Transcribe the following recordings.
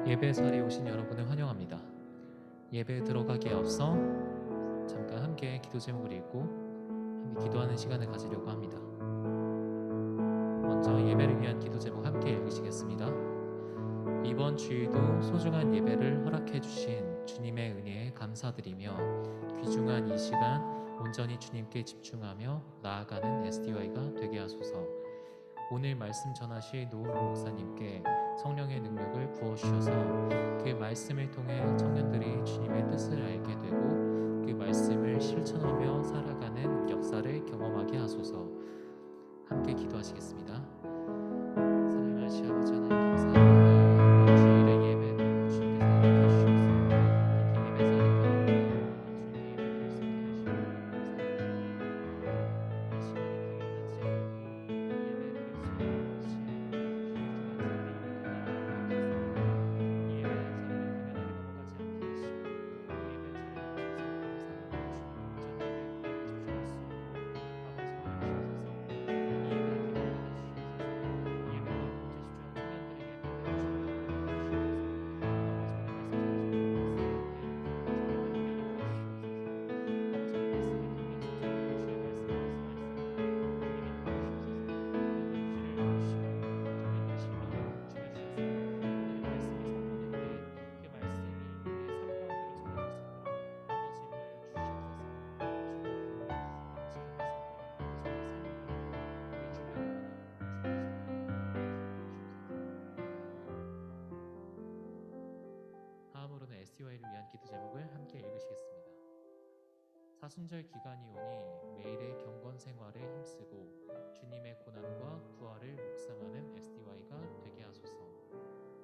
예배 자리에 오신 여러분을 환영합니다. 예배에 들어가기에 앞서 잠깐 함께 기도 제목을 읽고 함께 기도하는 시간을 가지려고 합니다. 먼저 예배를 위한 기도 제목 함께 읽으시겠습니다. 이번 주일도 소중한 예배를 허락해 주신 주님의 은혜에 감사드리며 귀중한 이 시간 온전히 주님께 집중하며 나아가는 SDY가 되게 하소서. 오늘 말씀 전하실 노은호 목사님께 성령의 능력을 부어주셔서 그 말씀을 통해 청년들이 주님의 뜻을 알게 되고 그 말씀을 실천하며 살아가는 역사를 경험하게 하소서. 함께 기도하시겠습니다. 사랑하신 아버지 하나님 감사합니다. 주일의 예배도 주님께서 허락해 주셔서 이렇게 예배 자리 가운데 주님께 예배를 드릴 수 있게 SDY를 위한 기도 제목을 함께 읽으시겠습니다. 사순절 기간이 오니 매일의 경건 생활에 힘쓰고 주님의 고난과 부활을 묵상하는 SDY가 되게 하소서.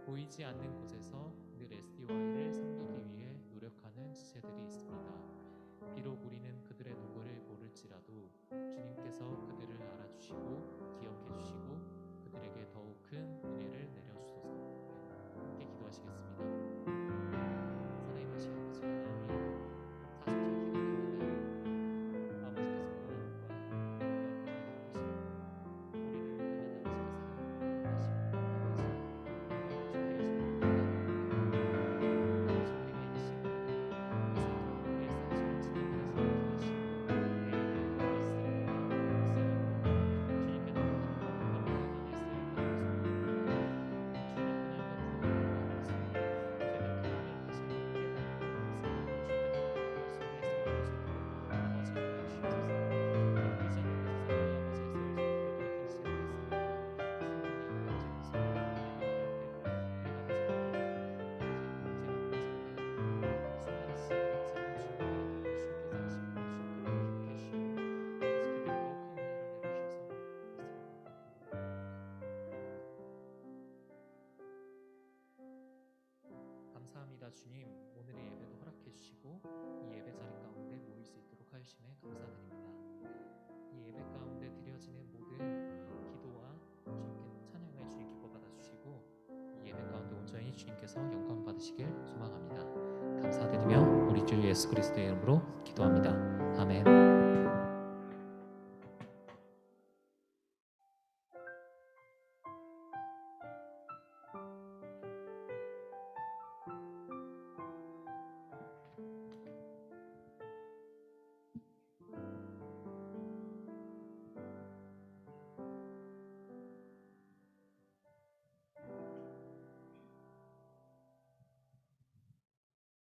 보이지 않는 곳에서 늘 SDY를 섬기기 위해 노력하는 지체들이 있습니다. 비록 우리는 그들의 노고를 모를지라도 주님께서 그들을 알아주시고 기억해 주시고 그들에게 더욱 큰 은혜를 내려주소서. 함께 기도하시겠습니다. 감사합니다. 주님, 오늘의 예배도 허락해 주시고 이 예배 자리 가운데 모일 수 있도록 하심에 감사드립니다. 이 예배 가운데 드려지는 모든 기도와 주님께 찬양을 주님께 받아주시고 이 예배 가운데 온전히 주님께서 영광 받으시길 소망합니다. 감사드리며 우리 주 예수 그리스도의 이름으로 기도합니다. 아멘.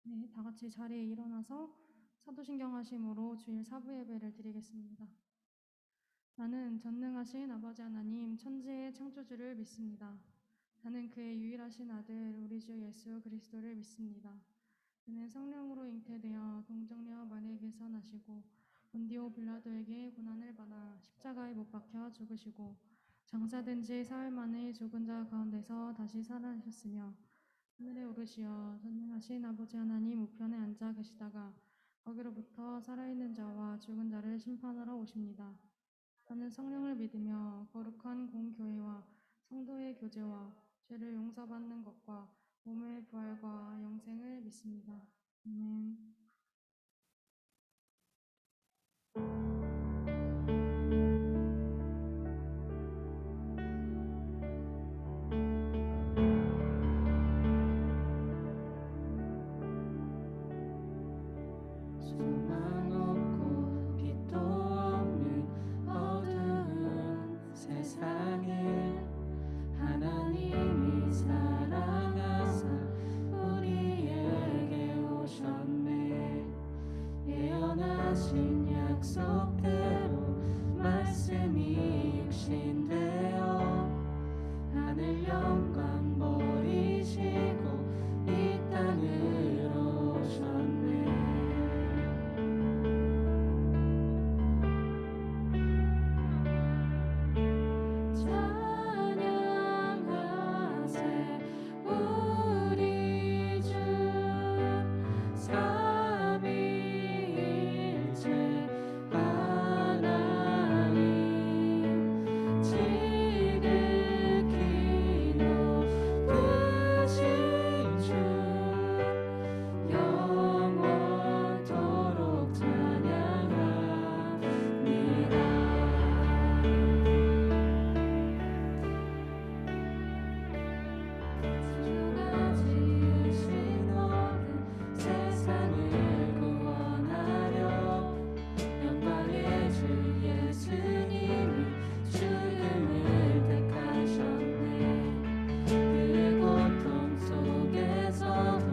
네, 다 같이 자리에 일어나서 사도신경 하심으로 주일 사부 예배를 드리겠습니다. 나는 전능하신 아버지 하나님 천지의 창조주를 믿습니다. 나는 그의 유일하신 아들 우리 주 예수 그리스도를 믿습니다. 그는 성령으로 잉태되어 동정녀 마리아에게서 나시고 본디오 빌라도에게 고난을 받아 십자가에 못 박혀 죽으시고 장사된 지 사흘 만에 죽은 자 가운데서 다시 살아나셨으며 하늘에 오르시어 전능하신 아버지 하나님 우편에 앉아 계시다가 거기로부터 살아있는 자와 죽은 자를 심판하러 오십니다. 나는 성령을 믿으며 거룩한 공교회와 성도의 교제와 죄를 용서받는 것과 몸의 부활과 영생을 믿습니다. 아멘. 선하신 약속대로 말씀이 육신되어 하늘 영광 버리시고 이 땅으로 오셨네. 찬양하세 우리 주 삼위일체 하나님 지극히 높으신 주 영원토록 찬양합니다. 주가 지으신 모든 세상을 구원하려 영광의 주 예수님이 죽음을 택하셨네. 그의 고통 속에서도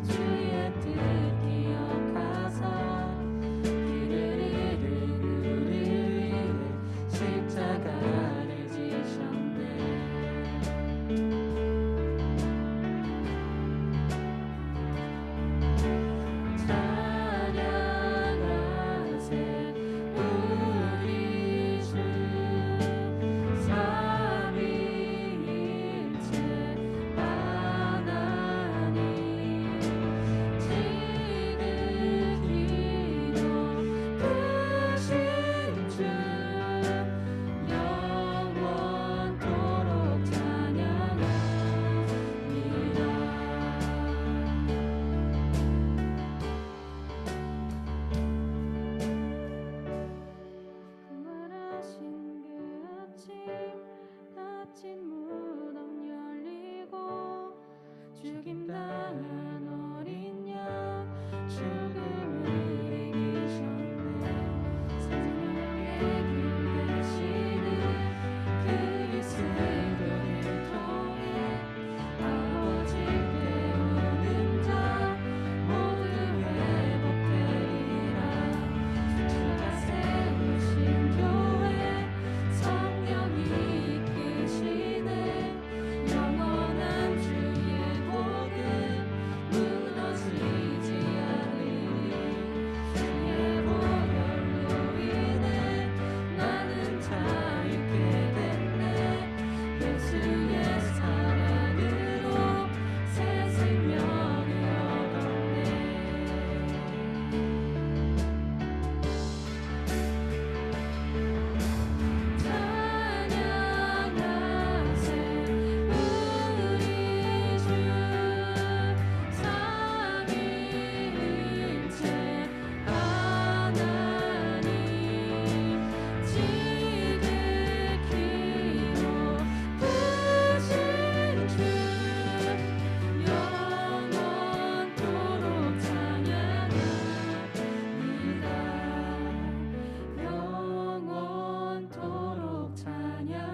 주의 뜻 기억하사 길을 잃은 우리를 위해 십자가를 지셨네. 찬양하세 우리 주 삼위일체 하나님 지극히 높으신 주 영원토록 찬양합니다. 부활하신 그 아침 닫힌 무덤 열리고 죽임당한 어린 양 죽음을 이기셨네. 생명의 길 되시는 그리스도를 통해 아버지께 오는 자 모두 회복되리라. 주가 세우신 교회 성령이 이끄시네. 영원한 주의 복음 무너지지 않으리. 주의 보혈로 인해 나는 자유케 됐네. 예수의 사랑으로 새 생명을 얻었네. 찬양하세 우리 주 삼위일체 하나님 지극히 높으신 주 영원토록 찬양합니다. 영원토록 찬양합니다.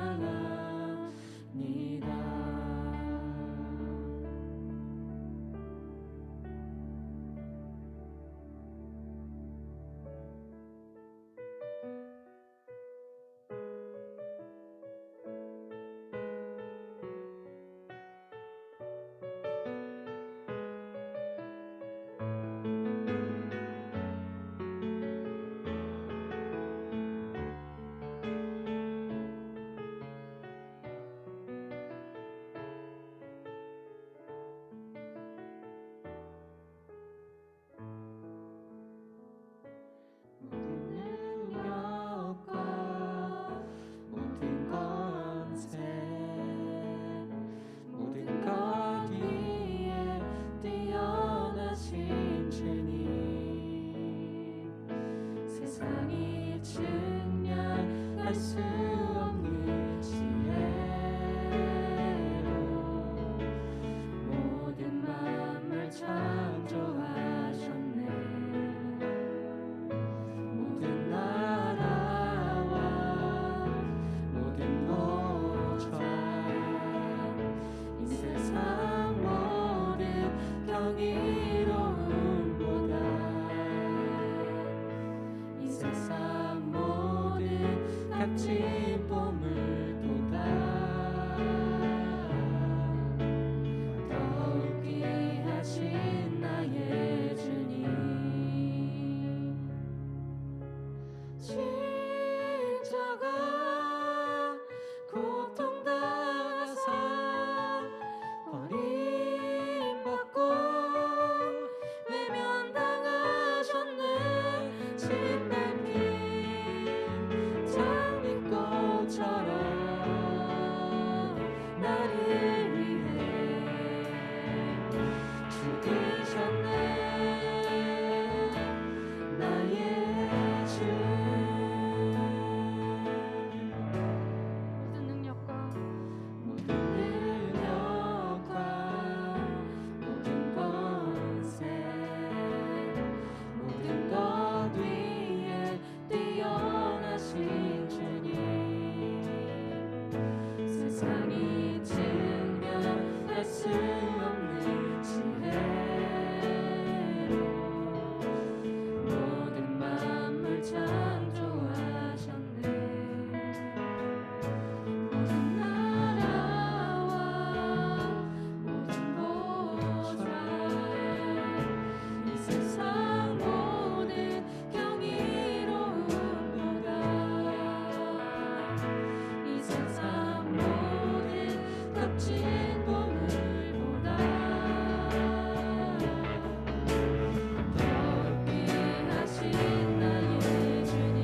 모든 능력과 모든 권세 모든 것 위에 뛰어나신 주님 세상이 측량할 수 없는 지혜로 모든 만물 창조하셨네. 모든 나라와 모든 노좌 이 세상 모든 경이로움보다 값진 보물보다 더욱 귀하신 나의 주님. 십자가 고통당하사 버림받고 외면당하셨네. 짓밟힌 장미꽃처럼 나를 위해 죽으셨네. 나의 주. 모든 능력과 모든 권세 모든 것 위에 뛰어나신 주님. 세상이 증명할 수 없는 지혜로 모든 만물 창조하셨네. 모든 나라와 모든 보좌 이 세상 모든 경이로움보다 이 세상 모든 값진 보물보다 더욱 귀하신 나의 주님.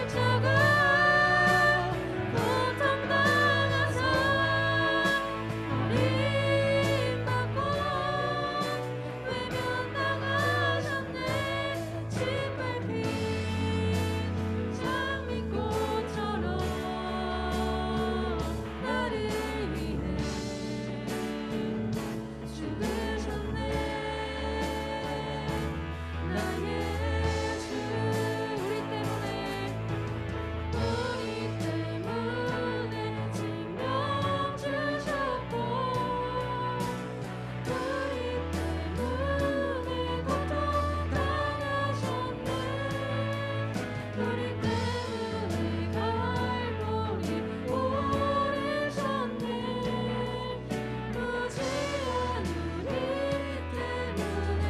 십자가 고통당하사 버림받고 외면당하셨네. 짓밟힌 장미꽃처럼 나를 위해 죽으셨네. 나의 주. 우리 때문에 생명 주셨고 우리 때문에 고통 당하셨네. 우리 때문에 갈보리 오르셨네. 무지한 우리 때문에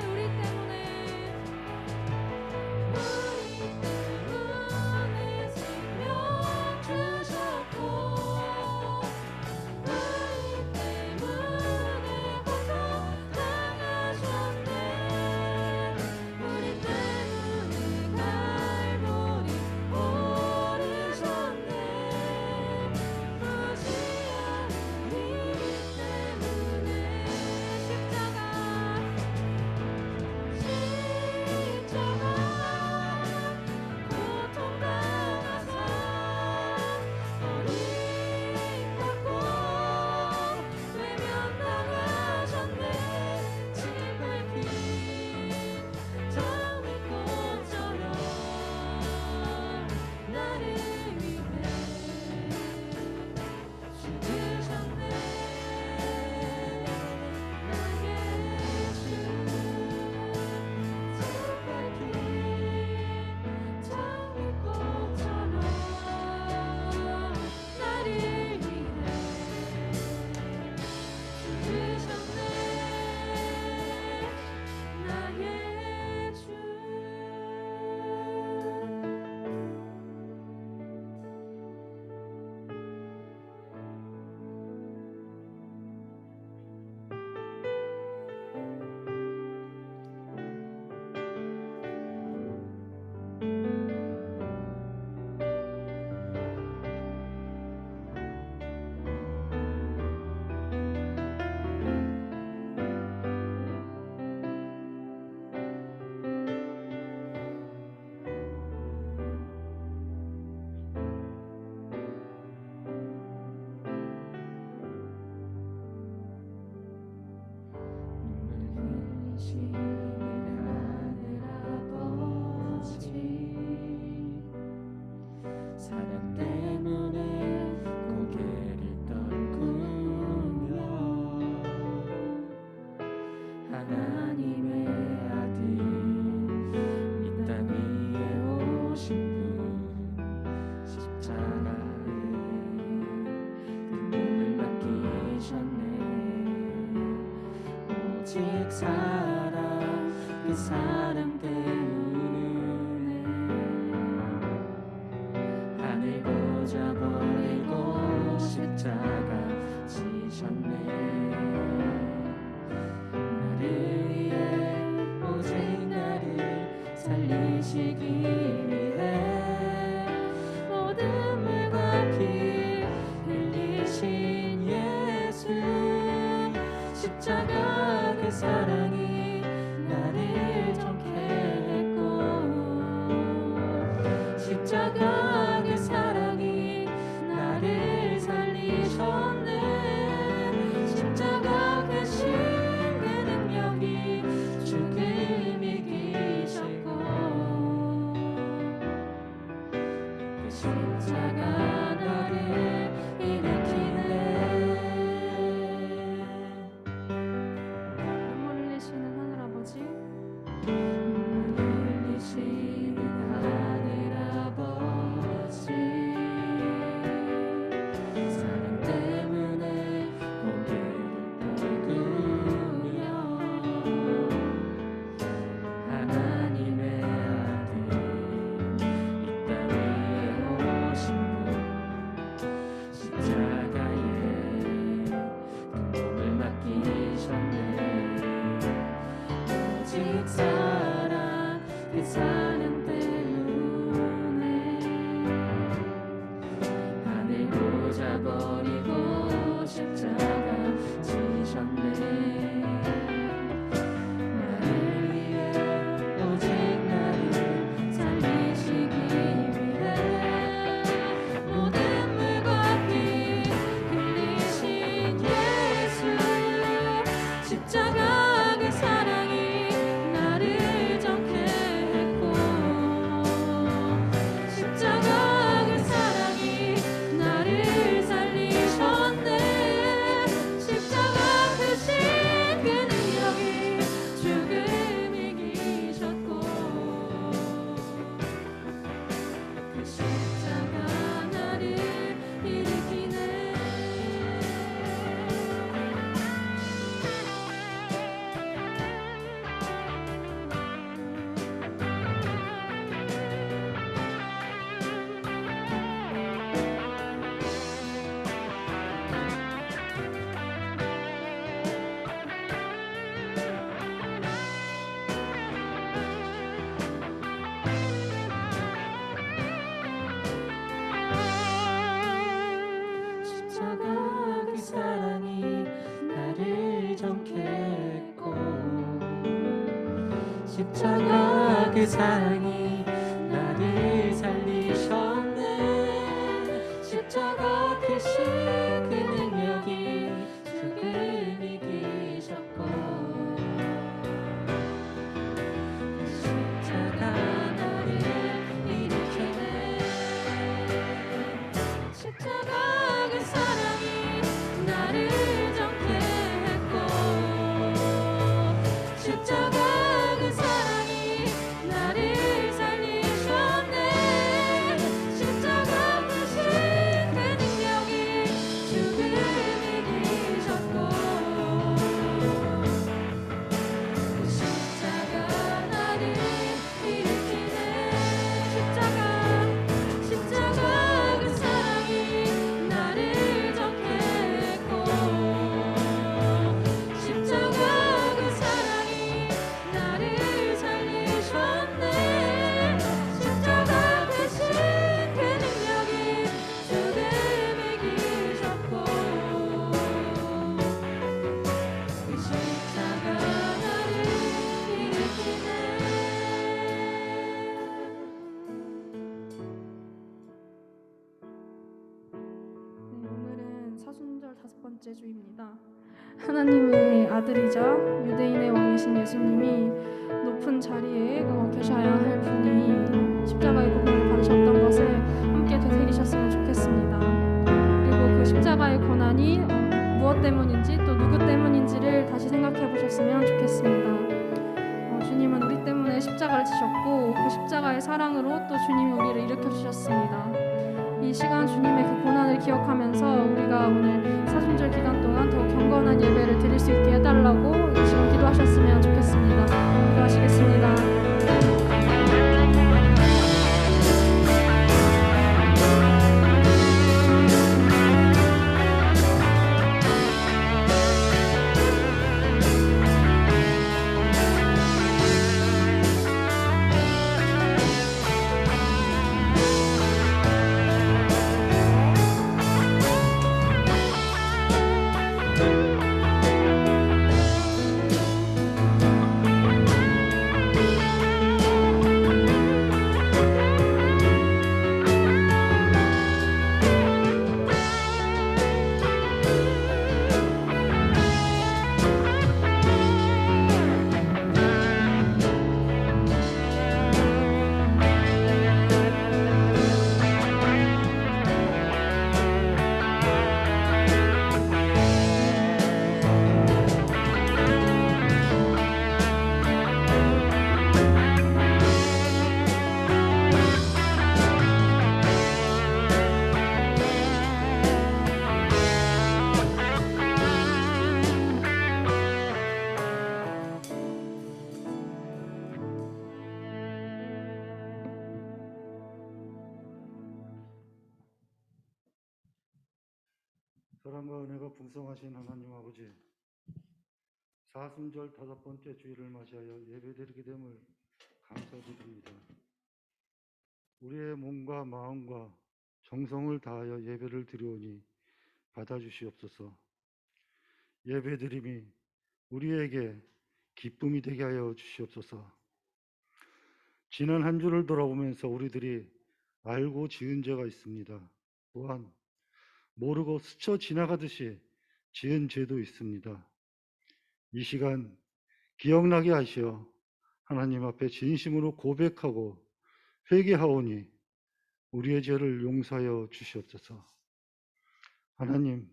우리 때문에 생명 주셨고 우리 때문에 고통 당하셨네. 우리 때문에 갈보리 오르셨네. 무지한 우리 때문에 십자가 고통당하사 버림받고 외면당하셨네. 짓밟힌 장미꽃처럼 나를 위해 죽으셨네. 나의 주. 짓밟힌 장미꽃처럼 나를 위해 죽으셨네. 나의 주. 하나님의 아들 사랑 그 사랑 때문에 하늘 보좌 버리고 십자가 지셨네. 나를 위해 오직 나를 살리시기 위해 모든 물과 피 흘리신 예수 십자가 그 사랑이 나를 정케 했고 십자가 그 사랑이 나를 살리셨네. 십자가 대신 그 능력이 죽음 이기셨고 그 십자가 나를 일으키네. 눈물 흘리시는 하늘아버지, 눈물 흘리시는 하늘아버지 사랑 때문에 고개를 떨구며 하나님의 아들 이 땅 위에 오신 분 십자가에 그 몸을 맡기셨네. 오직 사랑 그 사랑 때문에 하늘 보좌 버리고 십자가 지셨네. 나를 위해 오직 나를 살리시기 위해 모든 물과 피 흘리신 예수 십자가 그 사랑이 나를 정케 했고 십자가 그 사랑이 나를 살리셨네. 십자가 대신 그 능력이 죽음 이기셨고 그 십자가 나를 일으키네. 십자가 그 사랑이 나를 정케 했고 십자가 그 사랑이 나를 살리셨네. 십자가 대신 그 능력이 죽음 이기셨고 십자가 나를 일으키네. 십자가 그 사랑이 나를 정케 했고 십자가 그 사랑이 나를 살리셨네. 십자가 대신 그 능력이 죽음 이기셨고 그 십자가 나를 일으키네. 십자가 그 사랑이 나를 정케 했고 십자가 그 사랑이 나를 살리셨네. 십자가 대신 그 능력이 죽음 이기셨고 그 십자가 나를 일으키네. 네, 오늘은 사순절 5번째 주입니다. 하나님의 아들이자 유대인의 왕이신 예수님이 높은 자리에 계셔야 할 분이 십자가의 고난을 받으셨던 것을 함께 되새기셨으면 좋겠습니다. 그리고 그 십자가의 고난이 무엇 때문인지 또 누구 때문인지를 다시 생각해 보셨으면 좋겠습니다. 주님은 우리 때문에 십자가를 지셨고 그 십자가의 사랑으로 또 주님이 우리를 일으켜 주셨습니다. 이 시간 주님의 그 고난을 기억하면서 우리가 오늘 사순절 기간 동안 더욱 경건한 예배를 드릴 수 있게 해달라고 이 시간 기도 기도하셨으면 좋겠습니다. 기도하시겠습니다. 사랑과 은혜가 풍성하신 하나님 아버지, 사순절 5번째 주일을 맞이하여 예배드리게 됨을 감사드립니다. 우리의 몸과 마음과 정성을 다하여 예배를 드리오니 받아주시옵소서. 예배드림이 우리에게 기쁨이 되게 하여 주시옵소서. 지난 한 주를 돌아보면서 우리들이 알고 지은 죄가 있습니다. 또한 모르고 스쳐 지나가듯이 지은 죄도 있습니다. 이 시간 기억나게 하시어 하나님 앞에 진심으로 고백하고 회개하오니 우리의 죄를 용서하여 주시옵소서. 하나님,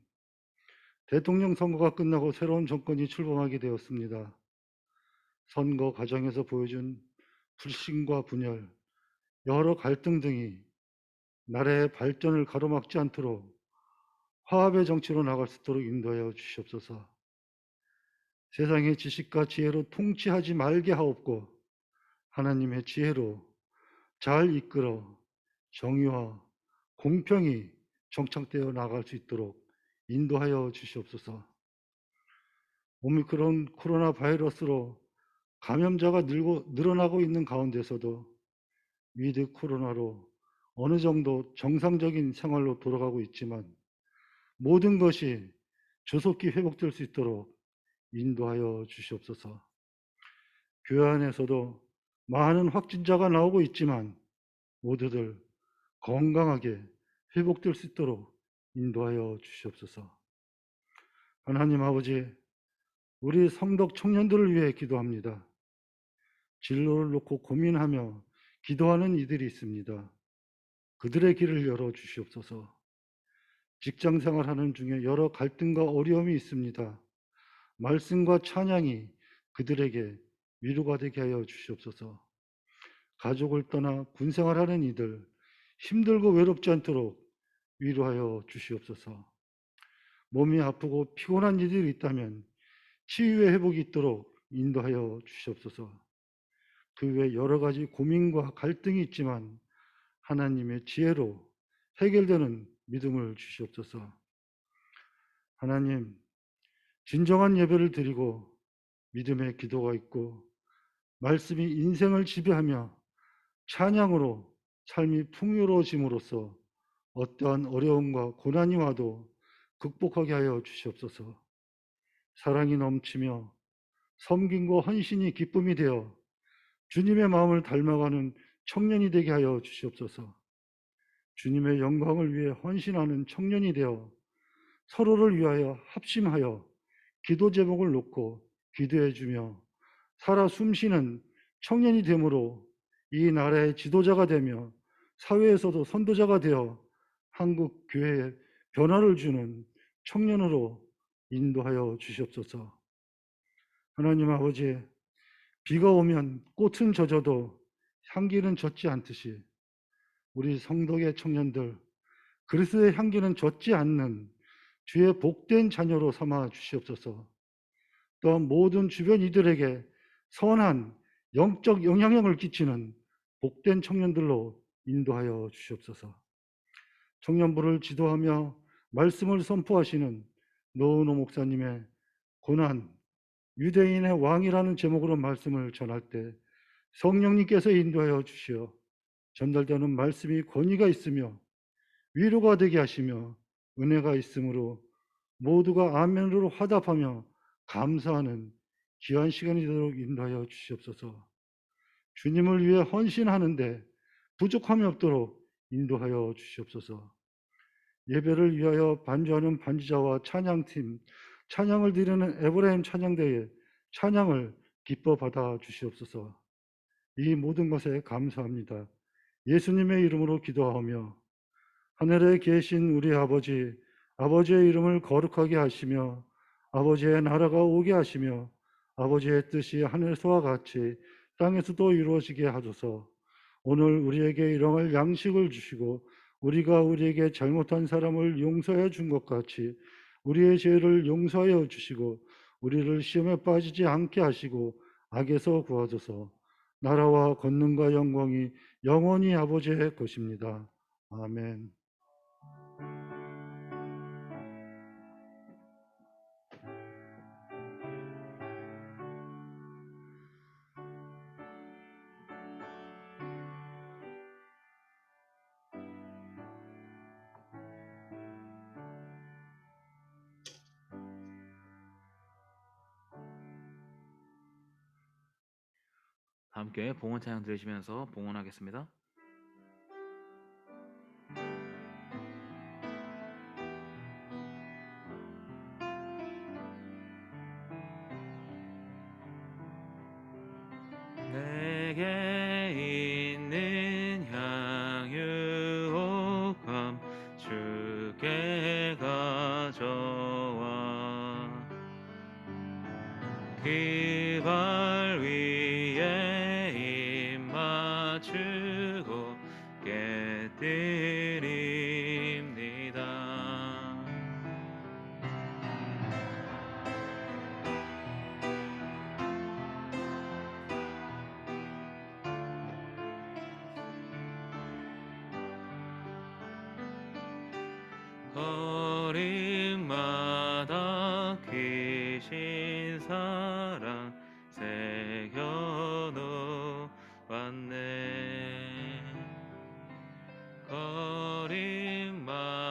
대통령 선거가 끝나고 새로운 정권이 출범하게 되었습니다. 선거 과정에서 보여준 불신과 분열, 여러 갈등 등이 나라의 발전을 가로막지 않도록 화합의 정치로 나갈 수 있도록 인도하여 주시옵소서. 세상의 지식과 지혜로 통치하지 말게 하옵고 하나님의 지혜로 잘 이끌어 정의와 공평이 정착되어 나갈 수 있도록 인도하여 주시옵소서. 오미크론 코로나 바이러스로 감염자가 늘어나고 있는 가운데서도 위드 코로나로 어느 정도 정상적인 생활로 돌아가고 있지만 모든 것이 조속히 회복될 수 있도록 인도하여 주시옵소서. 교회 안에서도 많은 확진자가 나오고 있지만 모두들 건강하게 회복될 수 있도록 인도하여 주시옵소서. 하나님 아버지, 우리 성덕 청년들을 위해 기도합니다. 진로를 놓고 고민하며 기도하는 이들이 있습니다. 그들의 길을 열어 주시옵소서. 직장 생활하는 중에 여러 갈등과 어려움이 있습니다. 말씀과 찬양이 그들에게 위로가 되게 하여 주시옵소서. 가족을 떠나 군생활하는 이들 힘들고 외롭지 않도록 위로하여 주시옵소서. 몸이 아프고 피곤한 이들이 있다면 치유의 회복이 있도록 인도하여 주시옵소서. 그 외 여러 가지 고민과 갈등이 있지만 하나님의 지혜로 해결되는 믿음을 주시옵소서. 하나님, 진정한 예배를 드리고 믿음의 기도가 있고 말씀이 인생을 지배하며 찬양으로 삶이 풍요로워짐으로써 어떠한 어려움과 고난이 와도 극복하게 하여 주시옵소서. 사랑이 넘치며 섬김과 헌신이 기쁨이 되어 주님의 마음을 닮아가는 청년이 되게 하여 주시옵소서. 주님의 영광을 위해 헌신하는 청년이 되어 서로를 위하여 합심하여 기도 제목을 놓고 기도해 주며 살아 숨쉬는 청년이 되므로 이 나라의 지도자가 되며 사회에서도 선도자가 되어 한국 교회에 변화를 주는 청년으로 인도하여 주시옵소서. 하나님 아버지, 비가 오면 꽃은 젖어도 향기는 젖지 않듯이 우리 성덕의 청년들 그리스도의 향기는 젖지 않는 주의 복된 자녀로 삼아 주시옵소서. 또한 모든 주변 이들에게 선한 영적 영향력을 끼치는 복된 청년들로 인도하여 주시옵소서. 청년부를 지도하며 말씀을 선포하시는 노은호 목사님의 고난, 유대인의 왕이라는 제목으로 말씀을 전할 때 성령님께서 인도하여 주시어 전달되는 말씀이 권위가 있으며 위로가 되게 하시며 은혜가 있으므로 모두가 아멘으로 화답하며 감사하는 귀한 시간이 되도록 인도하여 주시옵소서. 주님을 위해 헌신하는데 부족함이 없도록 인도하여 주시옵소서. 예배를 위하여 반주하는 반주자와 찬양팀, 찬양을 드리는 에브라임 찬양대에 찬양을 기뻐 받아 주시옵소서. 이 모든 것에 감사합니다. 예수님의 이름으로 기도하며 하늘에 계신 우리 아버지, 아버지의 이름을 거룩하게 하시며 아버지의 나라가 오게 하시며 아버지의 뜻이 하늘에서와 같이 땅에서도 이루어지게 하소서. 오늘 우리에게 일용할 양식을 주시고 우리가 우리에게 잘못한 사람을 용서해 준 것 같이 우리의 죄를 용서하여 주시고 우리를 시험에 빠지지 않게 하시고 악에서 구하소서. 나라와 권능과 영광이 영원히 아버지의 것입니다. 아멘. 함께 봉헌 찬양 들으시면서 봉헌하겠습니다. 내게 있는 향유옥함 주께 가져와 그 발 위에 입 맞추고 깨뜨립니다. 거림마다 귀신 사랑 새겨놓았네.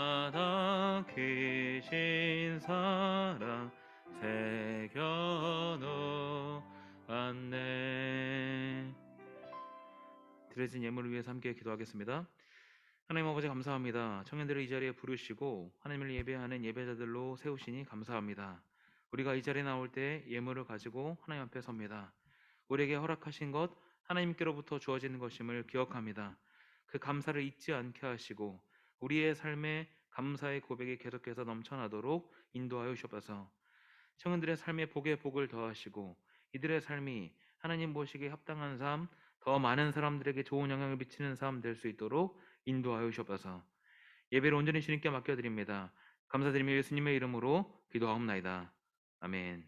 거림마다 귀신 사랑 새겨놓았네. 드려진 예물을 위해서 함께 기도하겠습니다. 하나님 아버지 감사합니다. 청년들을 이 자리에 부르시고 하나님을 예배하는 예배자들로 세우시니 감사합니다. 우리가 이 자리에 나올 때 예물을 가지고 하나님 앞에 섭니다. 우리에게 허락하신 것 하나님께로부터 주어지는 것임을 기억합니다. 그 감사를 잊지 않게 하시고 우리의 삶에 감사의 고백이 계속해서 넘쳐나도록 인도하여 주옵소서. 청년들의 삶에 복의 복을 더하시고 이들의 삶이 하나님 보시기에 합당한 삶, 더 많은 사람들에게 좋은 영향을 미치는 삶 될 수 있도록 인도하여 주옵소서. 예배를 온전히 주님께 맡겨드립니다. 감사드리며 예수님의 이름으로 기도하옵나이다. 아멘.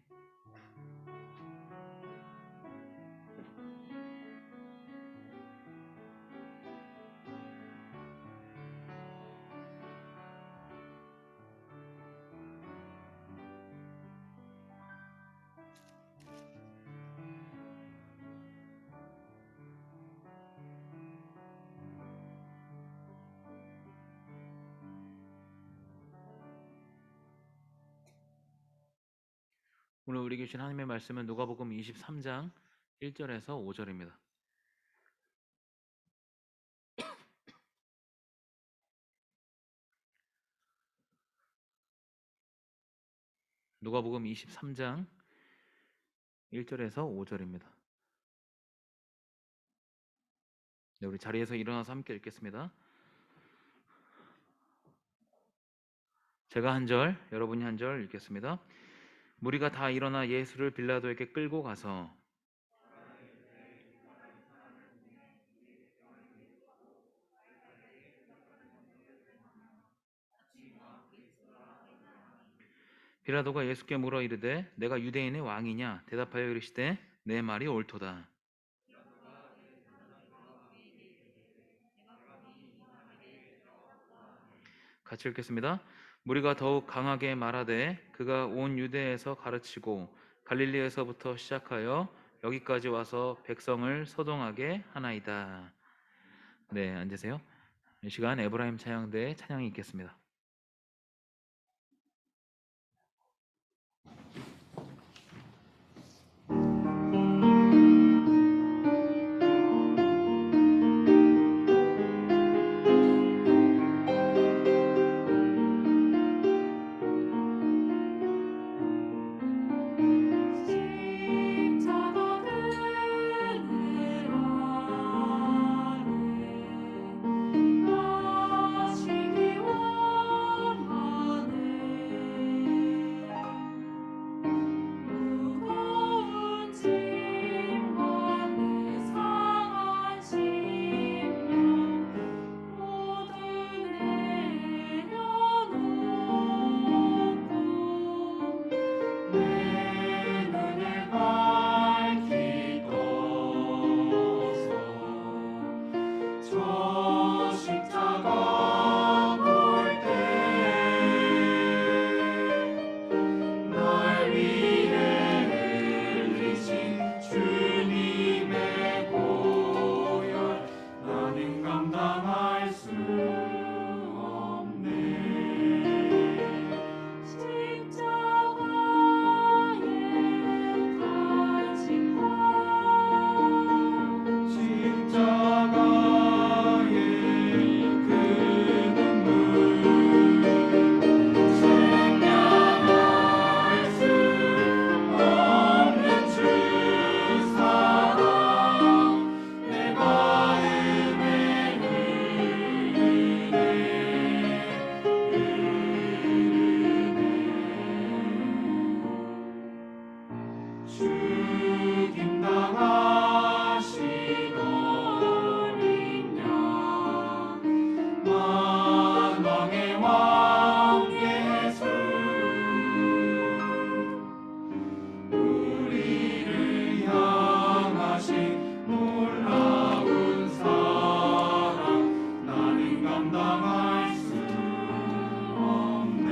오늘 우리에게 주신 하나님의 말씀은 누가복음 23장 1절에서 5절입니다. 누가복음 23장 1절에서 5절입니다. 네, 우리 자리에서 일어나서 함께 읽겠습니다. 제가 한 절, 여러분이 한 절 읽겠습니다. 무리가 다 일어나 예수를 빌라도에게 끌고 가서 빌라도가 예수께 물어 이르되 내가 유대인의 왕이냐? 대답하여 이르시되 내 말이 옳도다. 같이 읽겠습니다. 무리가 더욱 강하게 말하되 그가 온 유대에서 가르치고 갈릴리에서부터 시작하여 여기까지 와서 백성을 소동하게 하나이다. 네, 앉으세요. 이 시간 에브라임 찬양대의 찬양이 있겠습니다. 십자가 그늘 아래 마시기 원하네 무거운 짐과 내 상한 심령 모두 내려놓고 내 눈을 밝히고서 저 십자가 볼 때 날 위해 흘리신 주님의 보혈 나는 감당할 수 없네 십자가의 간직함 십자가의 그 눈물 생명할 수 없는 주 사랑 내 마음에 죽임 당하신 어린 양 만왕의 왕 예수 우리를 향하신 놀라운 사랑 나는 감당할 수 없네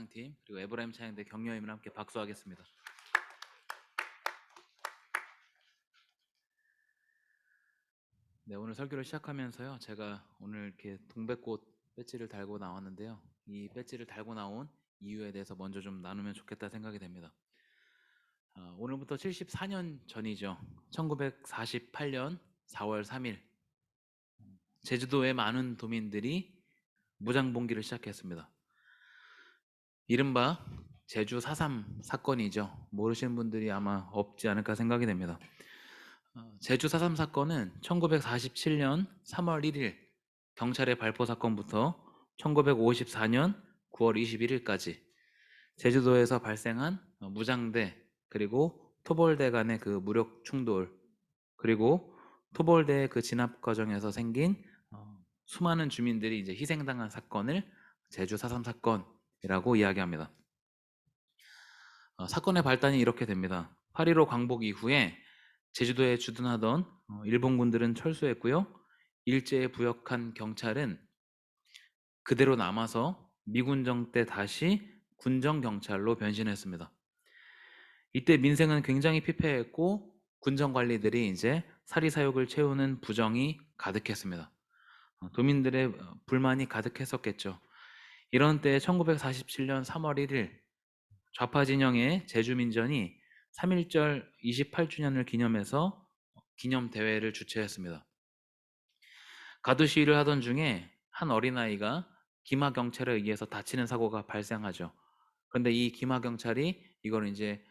찬양팀 그리고 에브라임 찬양대 격려임을 함께 박수하겠습니다. 네, 오늘 설교를 시작하면서요. 제가 오늘 이렇게 동백꽃 배지를 달고 나왔는데요. 이 배지를 달고 나온 이유에 대해서 먼저 좀 나누면 좋겠다 생각이 됩니다. 오늘부터 74년 전이죠. 1948년 4월 3일 제주도의 많은 도민들이 무장봉기를 시작했습니다. 이른바 제주 4.3 사건이죠. 모르시는 분들이 아마 없지 않을까 생각이 됩니다. 제주 4.3 사건은 1947년 3월 1일 경찰의 발포 사건부터 1954년 9월 21일까지 제주도에서 발생한 무장대 그리고 토벌대 간의 그 무력 충돌 그리고 토벌대의 그 진압 과정에서 생긴 수많은 주민들이 이제 희생당한 사건을 제주 4.3 사건이라고 이야기합니다. 사건의 발단이 이렇게 됩니다. 8.15 광복 이후에 제주도에 주둔하던 일본군들은 철수했고요. 일제에 부역한 경찰은 그대로 남아서 미군정 때 다시 군정경찰로 변신했습니다. 이때 민생은 굉장히 피폐했고 군정 관리들이 이제 사리사욕을 채우는 부정이 가득했습니다. 도민들의 불만이 가득했었겠죠. 이런 때 1947년 3월 1일 좌파 진영의 제주민전이 3.1절 28주년을 기념해서 기념대회를 주최했습니다. 가두 시위를 하던 중에 한 어린아이가 기마경찰에 의해서 다치는 사고가 발생하죠. 그런데 이 기마경찰이 이걸 이제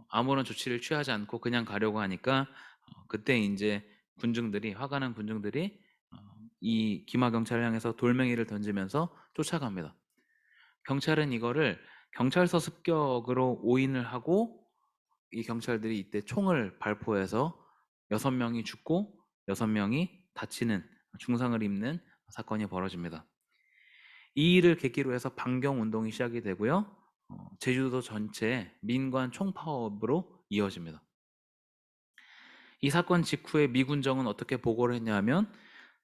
아무런 조치를 취하지 않고 그냥 가려고 하니까 그때 이제 화가 난 군중들이 이 기마경찰을 향해서 돌멩이를 던지면서 쫓아갑니다. 경찰은 이거를 경찰서 습격으로 오인을 하고 이 경찰들이 이때 총을 발포해서 6명이 죽고 6명이 다치는 중상을 입는 사건이 벌어집니다. 이 일을 계기로 해서 반경운동이 시작이 되고요. 제주도 전체 민관 총파업으로 이어집니다. 이 사건 직후에 미군정은 어떻게 보고를 했냐면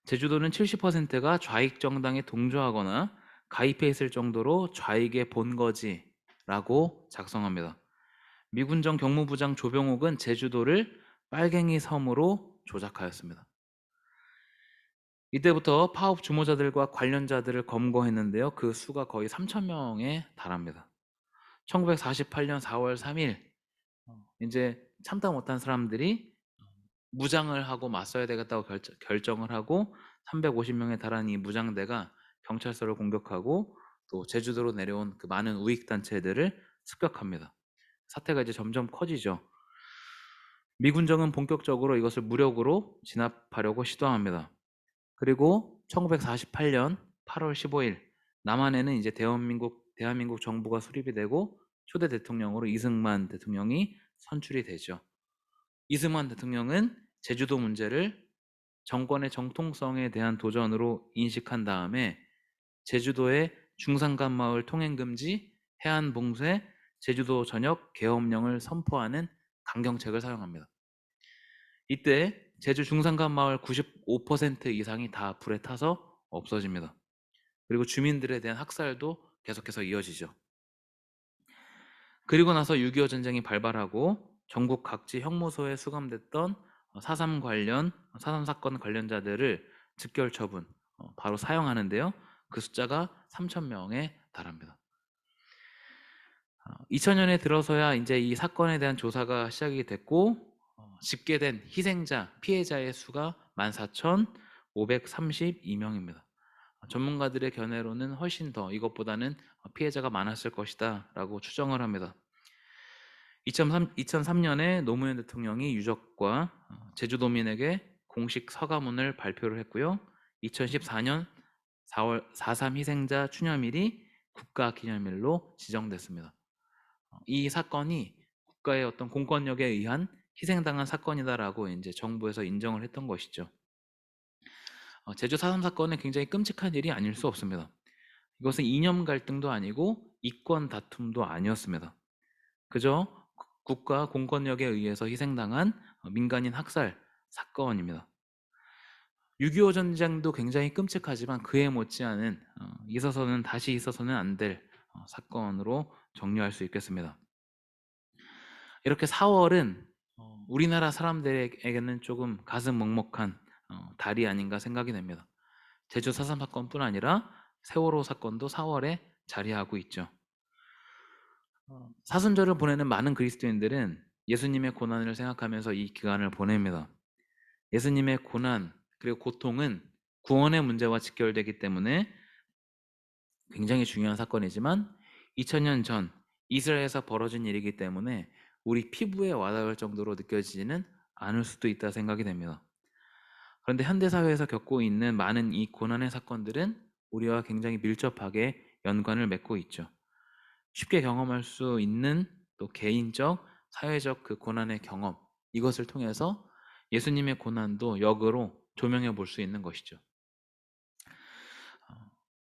제주도는 70%가 좌익 정당에 동조하거나 가입해 있을 정도로 좌익의 본거지라고 작성합니다. 미군정 경무부장 조병옥은 제주도를 빨갱이 섬으로 조작하였습니다. 이때부터 파업 주모자들과 관련자들을 검거했는데요. 그 수가 거의 3,000명에 달합니다. 1948년 4월 3일 이제 참다 못한 사람들이 무장을 하고 맞서야 되겠다고 결정을 하고 350명에 달하는 이 무장대가 경찰서를 공격하고 또 제주도로 내려온 그 많은 우익단체들을 습격합니다. 사태가 이제 점점 커지죠. 미군정은 본격적으로 이것을 무력으로 진압하려고 시도합니다. 그리고 1948년 8월 15일 남한에는 이제 대한민국 정부가 수립이 되고 초대 대통령으로 이승만 대통령이 선출이 되죠. 이승만 대통령은 제주도 문제를 정권의 정통성에 대한 도전으로 인식한 다음에 제주도의 중산간 마을 통행 금지, 해안 봉쇄, 제주도 전역 계엄령을 선포하는 강경책을 사용합니다. 이때 제주 중산간 마을 95% 이상이 다 불에 타서 없어집니다. 그리고 주민들에 대한 학살도 계속해서 이어지죠. 그리고 나서 6.25 전쟁이 발발하고 전국 각지 형무소에 수감됐던 4.3 사건 관련자들을 즉결 처분, 바로 사형하는데요. 그 숫자가 3,000명에 달합니다. 2000년에 들어서야 이제 이 사건에 대한 조사가 시작이 됐고 집계된 희생자, 피해자의 수가 14,532명입니다. 전문가들의 견해로는 훨씬 더 이것보다는 피해자가 많았을 것이다 라고 추정을 합니다. 2003년에 노무현 대통령이 유족과 제주도민에게 공식 서가문을 발표를 했고요. 2014년 4월 4.3 희생자 추념일이 국가기념일로 지정됐습니다. 이 사건이 국가의 어떤 공권력에 의한 희생당한 사건이다라고 이제 정부에서 인정을 했던 것이죠. 제주 4.3 사건은 굉장히 끔찍한 일이 아닐 수 없습니다. 이것은 이념 갈등도 아니고 이권 다툼도 아니었습니다. 그저 국가 공권력에 의해서 희생당한 민간인 학살 사건입니다. 6.25 전쟁도 굉장히 끔찍하지만 그에 못지않은 다시 있어서는 안 될 사건으로 정리할 수 있겠습니다. 이렇게 4월은 우리나라 사람들에게는 조금 가슴 먹먹한 달이 아닌가 생각이 됩니다. 제주 4.3 사건뿐 아니라 세월호 사건도 4월에 자리하고 있죠. 사순절을 보내는 많은 그리스도인들은 예수님의 고난을 생각하면서 이 기간을 보냅니다. 예수님의 고난 그리고 고통은 구원의 문제와 직결되기 때문에 굉장히 중요한 사건이지만 2000년 전 이스라엘에서 벌어진 일이기 때문에 우리 피부에 와닿을 정도로 느껴지지는 않을 수도 있다 생각이 됩니다. 그런데 현대사회에서 겪고 있는 많은 이 고난의 사건들은 우리와 굉장히 밀접하게 연관을 맺고 있죠. 쉽게 경험할 수 있는 또 개인적, 사회적 그 고난의 경험, 이것을 통해서 예수님의 고난도 역으로 조명해 볼 수 있는 것이죠.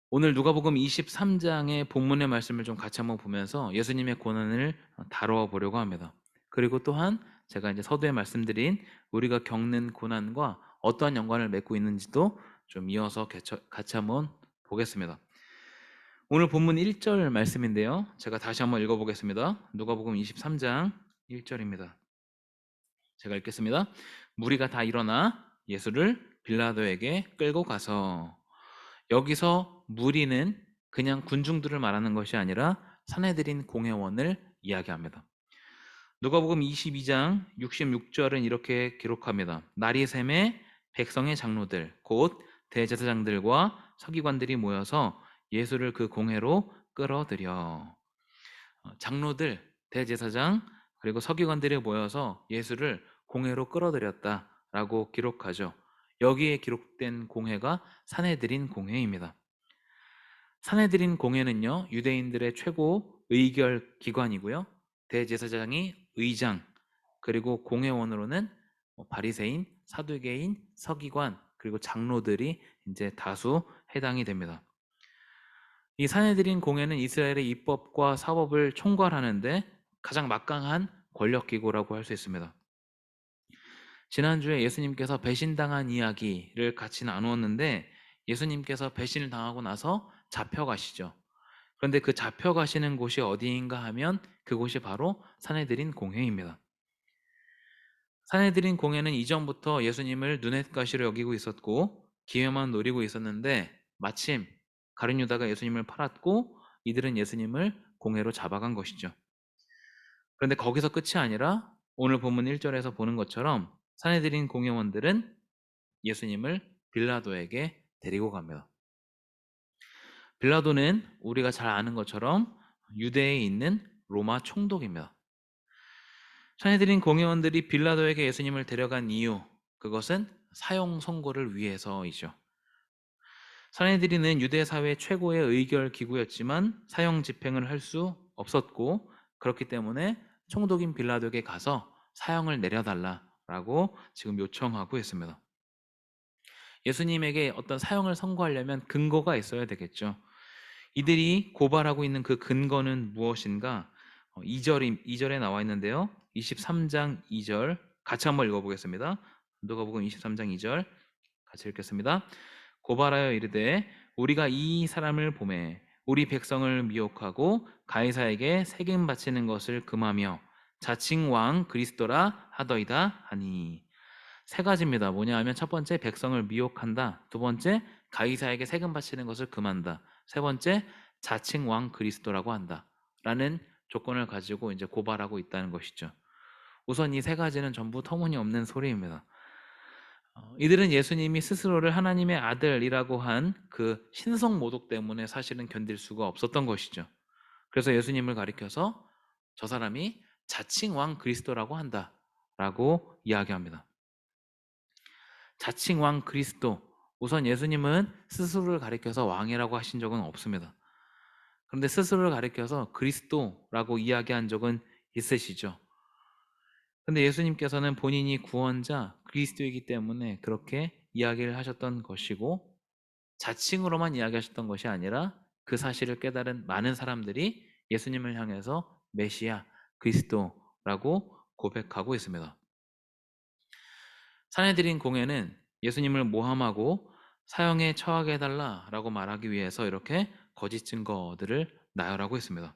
오늘 누가복음 23장의 본문의 말씀을 좀 같이 한번 보면서 예수님의 고난을 다루어 보려고 합니다. 그리고 또한 제가 이제 서두에 말씀드린 우리가 겪는 고난과 어떠한 연관을 맺고 있는지도 좀 이어서 같이 한번 보겠습니다. 오늘 본문 1절 말씀인데요. 제가 다시 한번 읽어보겠습니다. 누가복음 23장 1절입니다. 제가 읽겠습니다. 무리가 다 일어나 예수를 빌라도에게 끌고 가서, 여기서 무리는 그냥 군중들을 말하는 것이 아니라 산헤드린 공회원을 이야기합니다. 누가복음 22장 66절은 이렇게 기록합니다. 날이 샘에 백성의 장로들 곧 대제사장들과 서기관들이 모여서 예수를 그 공회로 끌어들여. 장로들, 대제사장 그리고 서기관들이 모여서 예수를 공회로 끌어들였다라고 기록하죠. 여기에 기록된 공회가 산헤드린 공회입니다. 산헤드린 공회는요, 유대인들의 최고 의결 기관이고요. 대제사장이 의장, 그리고 공회원으로는 바리새인, 사두개인, 서기관, 그리고 장로들이 이제 다수 해당이 됩니다. 이 산헤드린 공회는 이스라엘의 입법과 사법을 총괄하는데 가장 막강한 권력 기구라고 할 수 있습니다. 지난주에 예수님께서 배신당한 이야기를 같이 나누었는데 예수님께서 배신을 당하고 나서 잡혀가시죠. 그런데 그 잡혀가시는 곳이 어디인가 하면 그곳이 바로 산헤드린 공회입니다. 산헤드린 공회는 이전부터 예수님을 눈엣가시로 여기고 있었고 기회만 노리고 있었는데 마침 가룟 유다가 예수님을 팔았고 이들은 예수님을 공회로 잡아간 것이죠. 그런데 거기서 끝이 아니라 오늘 본문 1절에서 보는 것처럼 산헤드린 공회원들은 예수님을 빌라도에게 데리고 갑니다. 빌라도는 우리가 잘 아는 것처럼 유대에 있는 로마 총독입니다. 산헤드린 공회원들이 빌라도에게 예수님을 데려간 이유, 그것은 사형 선고를 위해서이죠. 산헤드린은 유대 사회 최고의 의결 기구였지만 사형 집행을 할 수 없었고 그렇기 때문에 총독인 빌라도에게 가서 사형을 내려달라라고 지금 요청하고 있습니다. 예수님에게 어떤 사형을 선고하려면 근거가 있어야 되겠죠. 이들이 고발하고 있는 그 근거는 무엇인가? 2절에 나와 있는데요. 23장 2절 같이 한번 읽어보겠습니다. 누가복음 23장 2절 같이 읽겠습니다. 고발하여 이르되 우리가 이 사람을 보매 우리 백성을 미혹하고 가이사에게 세금 바치는 것을 금하며 자칭 왕 그리스도라 하더이다 하니. 세 가지입니다. 뭐냐 하면 첫 번째 백성을 미혹한다. 두 번째 가이사에게 세금 바치는 것을 금한다. 세 번째 자칭 왕 그리스도라고 한다. 라는 조건을 가지고 이제 고발하고 있다는 것이죠. 우선 이 세 가지는 전부 터무니없는 소리입니다. 이들은 예수님이 스스로를 하나님의 아들이라고 한 그 신성 모독 때문에 사실은 견딜 수가 없었던 것이죠. 그래서 예수님을 가리켜서 저 사람이 자칭 왕 그리스도라고 한다라고 이야기합니다. 자칭 왕 그리스도. 우선 예수님은 스스로를 가리켜서 왕이라고 하신 적은 없습니다. 그런데 스스로를 가리켜서 그리스도라고 이야기한 적은 있으시죠. 그런데 예수님께서는 본인이 구원자 그리스도이기 때문에 그렇게 이야기를 하셨던 것이고 자칭으로만 이야기하셨던 것이 아니라 그 사실을 깨달은 많은 사람들이 예수님을 향해서 메시아 그리스도라고 고백하고 있습니다. 산헤드린 공회는 예수님을 모함하고 사형에 처하게 해달라라고 말하기 위해서 이렇게 거짓 증거들을 나요라고 했습니다.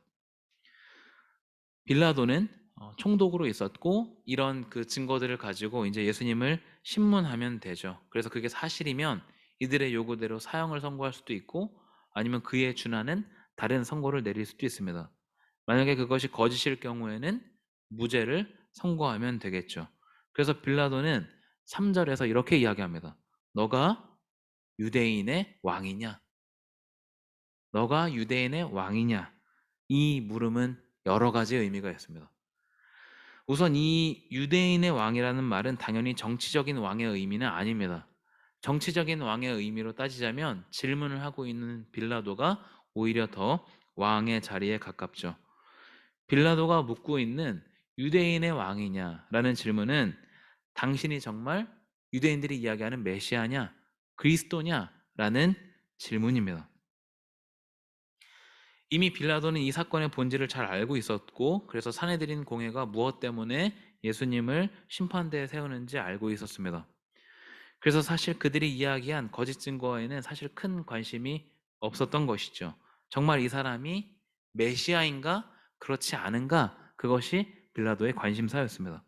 빌라도는 총독으로 있었고 이런 그 증거들을 가지고 이제 예수님을 신문하면 되죠. 그래서 그게 사실이면 이들의 요구대로 사형을 선고할 수도 있고 아니면 그에 준하는 다른 선고를 내릴 수도 있습니다. 만약에 그것이 거짓일 경우에는 무죄를 선고하면 되겠죠. 그래서 빌라도는 3절에서 이렇게 이야기합니다. 너가 유대인의 왕이냐? 너가 유대인의 왕이냐? 이 물음은 여러 가지 의미가 있습니다. 우선 이 유대인의 왕이라는 말은 당연히 정치적인 왕의 의미는 아닙니다. 정치적인 왕의 의미로 따지자면 질문을 하고 있는 빌라도가 오히려 더 왕의 자리에 가깝죠. 빌라도가 묻고 있는 유대인의 왕이냐라는 질문은 당신이 정말 유대인들이 이야기하는 메시아냐, 그리스도냐라는 질문입니다. 이미 빌라도는 이 사건의 본질을 잘 알고 있었고 그래서 사내들인 공회가 무엇 때문에 예수님을 심판대에 세우는지 알고 있었습니다. 그래서 사실 그들이 이야기한 거짓 증거에는 사실 큰 관심이 없었던 것이죠. 정말 이 사람이 메시아인가 그렇지 않은가 그것이 빌라도의 관심사였습니다.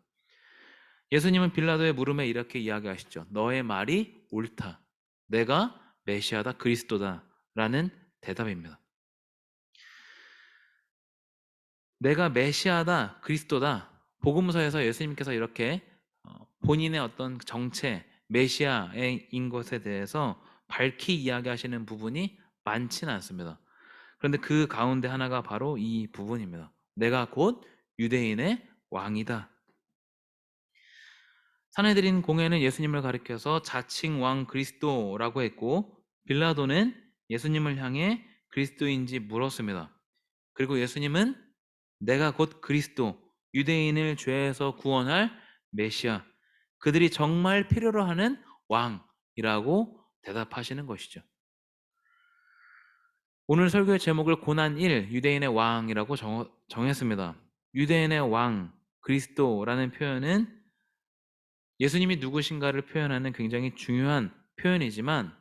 예수님은 빌라도의 물음에 이렇게 이야기하시죠. 너의 말이 옳다. 내가 메시아다 그리스도다 라는 대답입니다. 내가 메시아다 그리스도다. 복음서에서 예수님께서 이렇게 본인의 어떤 정체 메시아인 것에 대해서 밝히 이야기하시는 부분이 많지는 않습니다. 그런데 그 가운데 하나가 바로 이 부분입니다. 내가 곧 유대인의 왕이다. 사내들인 공회는 예수님을 가리켜서 자칭 왕 그리스도라고 했고 빌라도는 예수님을 향해 그리스도인지 물었습니다. 그리고 예수님은 내가 곧 그리스도, 유대인을 죄에서 구원할 메시아, 그들이 정말 필요로 하는 왕이라고 대답하시는 것이죠. 오늘 설교의 제목을 고난 1, 유대인의 왕이라고 정했습니다. 유대인의 왕, 그리스도라는 표현은 예수님이 누구신가를 표현하는 굉장히 중요한 표현이지만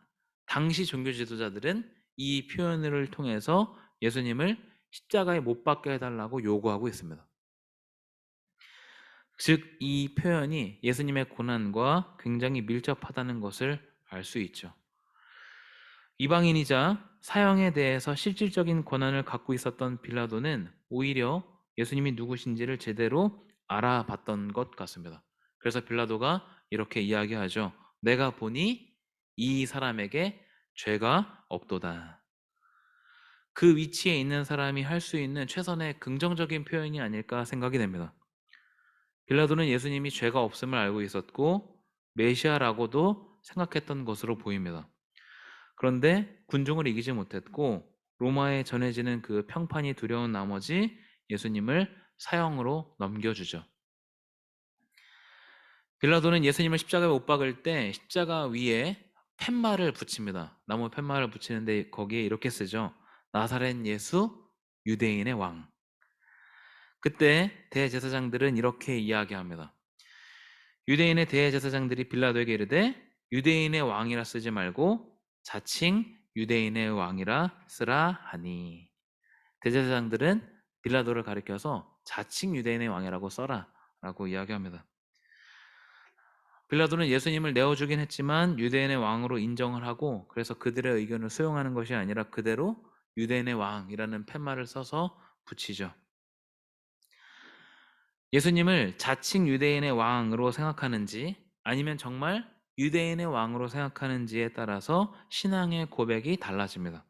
당시 종교 지도자들은 이 표현을 통해서 예수님을 십자가에 못 박게 해달라고 요구하고 있습니다. 즉, 이 표현이 예수님의 고난과 굉장히 밀접하다는 것을 알 수 있죠. 이방인이자 사형에 대해서 실질적인 권한을 갖고 있었던 빌라도는 오히려 예수님이 누구신지를 제대로 알아봤던 것 같습니다. 그래서 빌라도가 이렇게 이야기하죠. 내가 보니 이 사람에게 죄가 없도다. 그 위치에 있는 사람이 할 수 있는 최선의 긍정적인 표현이 아닐까 생각이 됩니다. 빌라도는 예수님이 죄가 없음을 알고 있었고 메시아라고도 생각했던 것으로 보입니다. 그런데 군중을 이기지 못했고 로마에 전해지는 그 평판이 두려운 나머지 예수님을 사형으로 넘겨주죠. 빌라도는 예수님을 십자가에 못 박을 때 십자가 위에 팻말을 붙입니다. 나무 팻말을 붙이는데 거기에 이렇게 쓰죠. 나사렛 예수 유대인의 왕. 그때 대제사장들은 이렇게 이야기합니다. 유대인의 대제사장들이 빌라도에게 이르되 유대인의 왕이라 쓰지 말고 자칭 유대인의 왕이라 쓰라 하니. 대제사장들은 빌라도를 가리켜서 자칭 유대인의 왕이라고 써라 라고 이야기합니다. 빌라도는 예수님을 내어주긴 했지만 유대인의 왕으로 인정을 하고 그래서 그들의 의견을 수용하는 것이 아니라 그대로 유대인의 왕이라는 팻말을 써서 붙이죠. 예수님을 자칭 유대인의 왕으로 생각하는지 아니면 정말 유대인의 왕으로 생각하는지에 따라서 신앙의 고백이 달라집니다.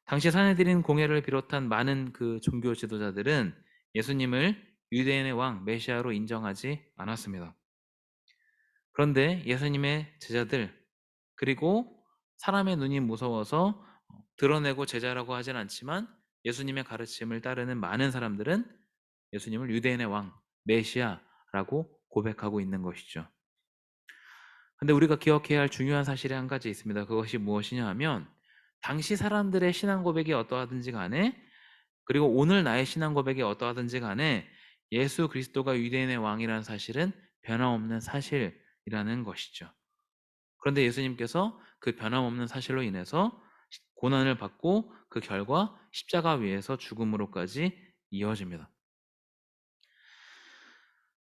당시 사내들인 공회를 비롯한 많은 그 종교 지도자들은 예수님을 유대인의 왕 메시아로 인정하지 않았습니다. 그런데 예수님의 제자들 그리고 사람의 눈이 무서워서 드러내고 제자라고 하진 않지만 예수님의 가르침을 따르는 많은 사람들은 예수님을 유대인의 왕 메시아라고 고백하고 있는 것이죠. 근데 우리가 기억해야 할 중요한 사실이 한 가지 있습니다. 그것이 무엇이냐 하면 당시 사람들의 신앙 고백이 어떠하든지 간에 그리고 오늘 나의 신앙 고백이 어떠하든지 간에 예수 그리스도가 유대인의 왕이라는 사실은 변함없는 사실이라는 것이죠. 그런데 예수님께서 그 변함없는 사실로 인해서 고난을 받고 그 결과 십자가 위에서 죽음으로까지 이어집니다.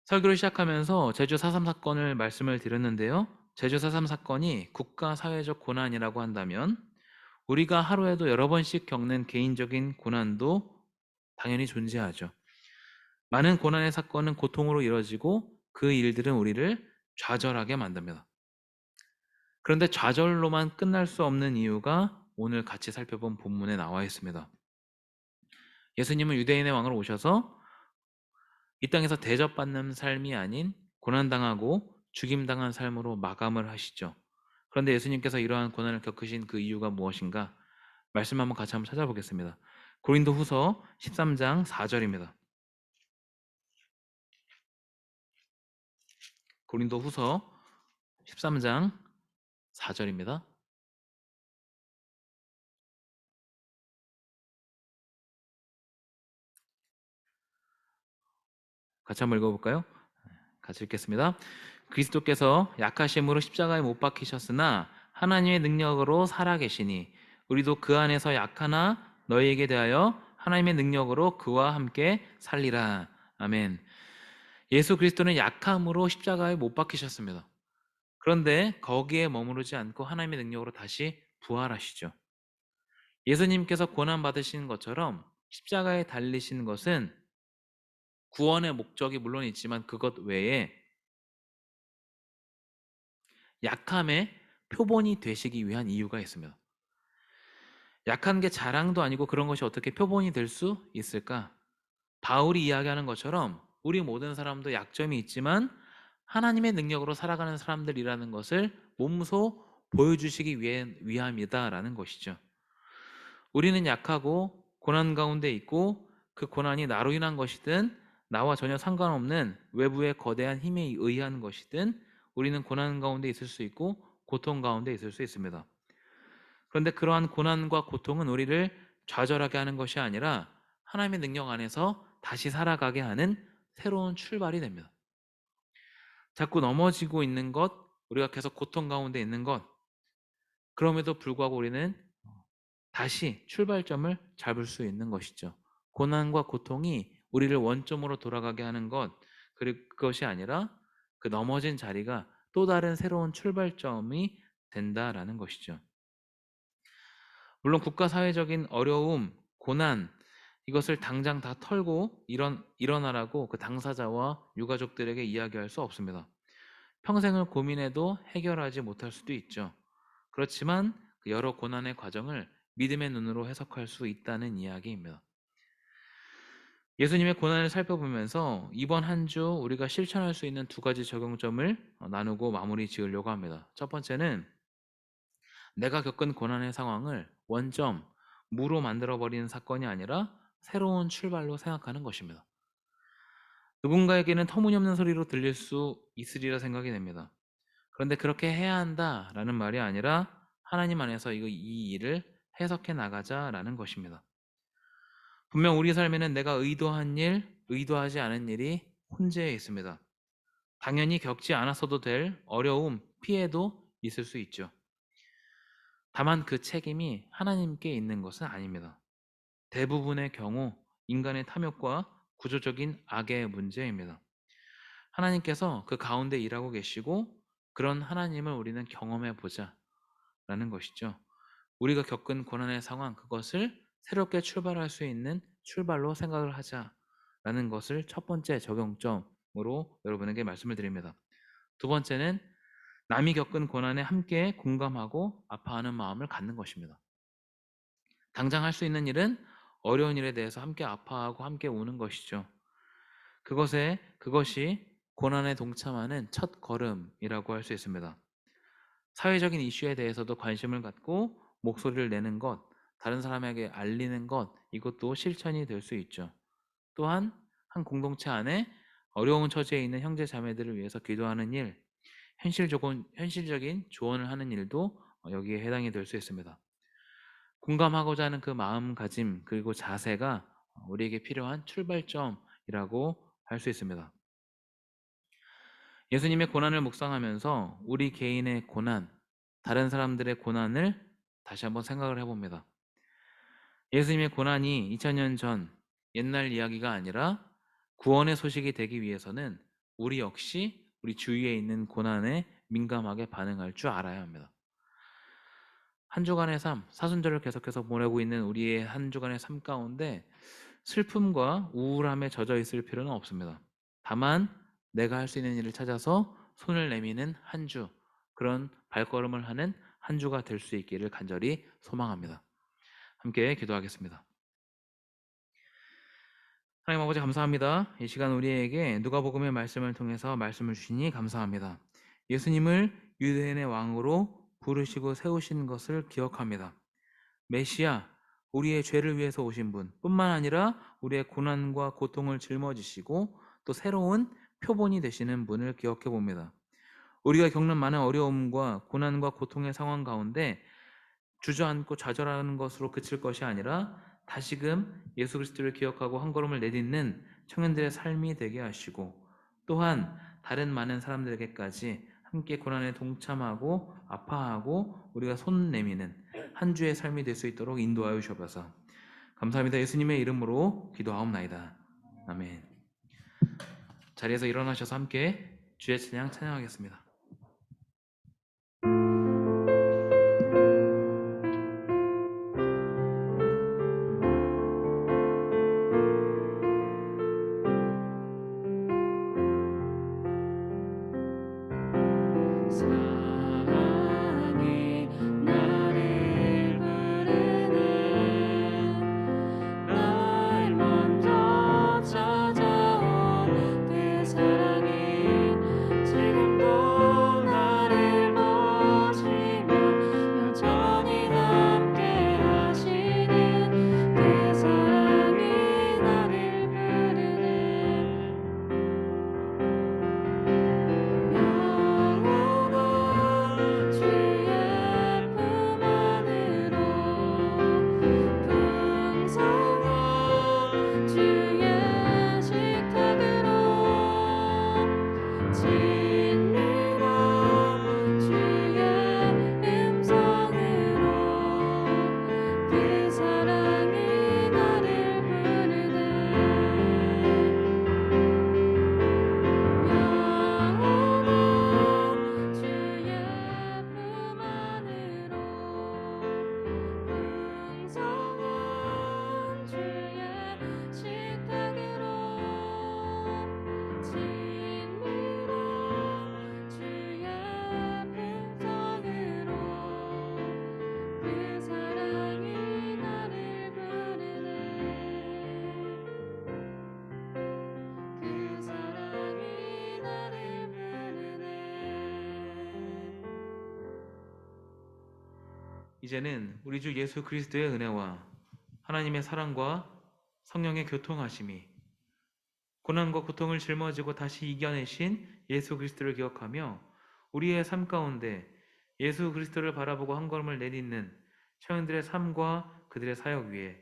설교를 시작하면서 제주 4.3 사건을 말씀을 드렸는데요. 제주 4.3 사건이 국가 사회적 고난이라고 한다면 우리가 하루에도 여러 번씩 겪는 개인적인 고난도 당연히 존재하죠. 많은 고난의 사건은 고통으로 이뤄지고 그 일들은 우리를 좌절하게 만듭니다. 그런데 좌절로만 끝날 수 없는 이유가 오늘 같이 살펴본 본문에 나와 있습니다. 예수님은 유대인의 왕으로 오셔서 이 땅에서 대접받는 삶이 아닌 고난당하고 죽임당한 삶으로 마감을 하시죠. 그런데 예수님께서 이러한 고난을 겪으신 그 이유가 무엇인가? 말씀 한번 같이 한번 찾아보겠습니다. 고린도 후서 13장 4절입니다. 고린도 후서 13장 4절입니다. 같이 한번 읽어볼까요? 같이 읽겠습니다. 그리스도께서 약하심으로 십자가에 못 박히셨으나 하나님의 능력으로 살아계시니 우리도 그 안에서 약하나 너희에게 대하여 하나님의 능력으로 그와 함께 살리라. 아멘. 예수 그리스도는 약함으로 십자가에 못 박히셨습니다. 그런데 거기에 머무르지 않고 하나님의 능력으로 다시 부활하시죠. 예수님께서 고난 받으신 것처럼 십자가에 달리신 것은 구원의 목적이 물론 있지만 그것 외에 약함의 표본이 되시기 위한 이유가 있습니다. 약한 게 자랑도 아니고 그런 것이 어떻게 표본이 될 수 있을까? 바울이 이야기하는 것처럼 우리 모든 사람도 약점이 있지만 하나님의 능력으로 살아가는 사람들이라는 것을 몸소 보여주시기 위함이다라는 것이죠. 우리는 약하고 고난 가운데 있고 그 고난이 나로 인한 것이든 나와 전혀 상관없는 외부의 거대한 힘에 의한 것이든 우리는 고난 가운데 있을 수 있고 고통 가운데 있을 수 있습니다. 그런데 그러한 고난과 고통은 우리를 좌절하게 하는 것이 아니라 하나님의 능력 안에서 다시 살아가게 하는 새로운 출발이 됩니다. 자꾸 넘어지고 있는 것, 우리가 계속 고통 가운데 있는 것, 그럼에도 불구하고 우리는 다시 출발점을 잡을 수 있는 것이죠. 고난과 고통이 우리를 원점으로 돌아가게 하는 것, 그것이 아니라 그 넘어진 자리가 또 다른 새로운 출발점이 된다라는 것이죠. 물론 국가 사회적인 어려움, 고난 이것을 당장 다 털고 일어나라고 그 당사자와 유가족들에게 이야기할 수 없습니다. 평생을 고민해도 해결하지 못할 수도 있죠. 그렇지만 그 여러 고난의 과정을 믿음의 눈으로 해석할 수 있다는 이야기입니다. 예수님의 고난을 살펴보면서 이번 한 주 우리가 실천할 수 있는 두 가지 적용점을 나누고 마무리 지으려고 합니다. 첫 번째는 내가 겪은 고난의 상황을 원점, 무로 만들어버리는 사건이 아니라 새로운 출발로 생각하는 것입니다. 누군가에게는 터무니없는 소리로 들릴 수 있으리라 생각이 됩니다. 그런데 그렇게 해야 한다라는 말이 아니라 하나님 안에서 이 일을 해석해 나가자라는 것입니다. 분명 우리 삶에는 내가 의도한 일, 의도하지 않은 일이 혼재해 있습니다. 당연히 겪지 않았어도 될 어려움, 피해도 있을 수 있죠. 다만 그 책임이 하나님께 있는 것은 아닙니다. 대부분의 경우 인간의 탐욕과 구조적인 악의 문제입니다. 하나님께서 그 가운데 일하고 계시고 그런 하나님을 우리는 경험해 보자 라는 것이죠. 우리가 겪은 고난의 상황 그것을 새롭게 출발할 수 있는 출발로 생각을 하자라는 것을 첫 번째 적용점으로 여러분에게 말씀을 드립니다. 두 번째는 남이 겪은 고난에 함께 공감하고 아파하는 마음을 갖는 것입니다. 당장 할 수 있는 일은 어려운 일에 대해서 함께 아파하고 함께 우는 것이죠. 그것이 고난에 동참하는 첫 걸음이라고 할 수 있습니다. 사회적인 이슈에 대해서도 관심을 갖고 목소리를 내는 것, 다른 사람에게 알리는 것, 이것도 실천이 될 수 있죠. 또한 한 공동체 안에 어려운 처지에 있는 형제 자매들을 위해서 기도하는 일, 현실적인 조언을 하는 일도 여기에 해당이 될 수 있습니다. 공감하고자 하는 그 마음가짐 그리고 자세가 우리에게 필요한 출발점이라고 할 수 있습니다. 예수님의 고난을 묵상하면서 우리 개인의 고난, 다른 사람들의 고난을 다시 한번 생각을 해봅니다. 예수님의 고난이 2000년 전 옛날 이야기가 아니라 구원의 소식이 되기 위해서는 우리 역시 우리 주위에 있는 고난에 민감하게 반응할 줄 알아야 합니다. 한 주간의 삶, 사순절을 계속해서 보내고 있는 우리의 한 주간의 삶 가운데 슬픔과 우울함에 젖어 있을 필요는 없습니다. 다만 내가 할 수 있는 일을 찾아서 손을 내미는 한 주, 그런 발걸음을 하는 한 주가 될 수 있기를 간절히 소망합니다. 함께 기도하겠습니다. 하나님 아버지 감사합니다. 이 시간 우리에게 누가복음의 말씀을 통해서 말씀을 주시니 감사합니다. 예수님을 유대인의 왕으로 부르시고 세우신 것을 기억합니다. 메시아, 우리의 죄를 위해서 오신 분 뿐만 아니라 우리의 고난과 고통을 짊어지시고 또 새로운 표본이 되시는 분을 기억해 봅니다. 우리가 겪는 많은 어려움과 고난과 고통의 상황 가운데 주저앉고 좌절하는 것으로 그칠 것이 아니라 다시금 예수 그리스도를 기억하고 한 걸음을 내딛는 청년들의 삶이 되게 하시고, 또한 다른 많은 사람들에게까지 함께 고난에 동참하고 아파하고 우리가 손 내미는 한 주의 삶이 될 수 있도록 인도하여 주셔서 감사합니다. 예수님의 이름으로 기도하옵나이다. 아멘. 자리에서 일어나셔서 함께 주의 찬양 찬양하겠습니다. 사랑이 나를 부르네 날 먼저 찾아온 그 사랑이 지금도 나를 보시며 여전히 함께 하시는 그 사랑이 나를 부르네 영원한 주의 품 안으로 풍성한 주의 식탁으로 진리로 주의 음성으로 그 사랑이 나를 부르네 영원한 주의 품 안으로 풍성한 주의 식탁으로 진리로 주의 품성으로 그 사랑이 나를 부르네 그 사랑이 나를 부르네 이제는 우리 주 예수 그리스도의 은혜와 하나님의 사랑과 성령의 교통하심이 고난과 고통을 짊어지고 다시 이겨내신 예수 그리스도를 기억하며 우리의 삶 가운데 예수 그리스도를 바라보고 한 걸음을 내딛는 청년들의 삶과 그들의 사역 위에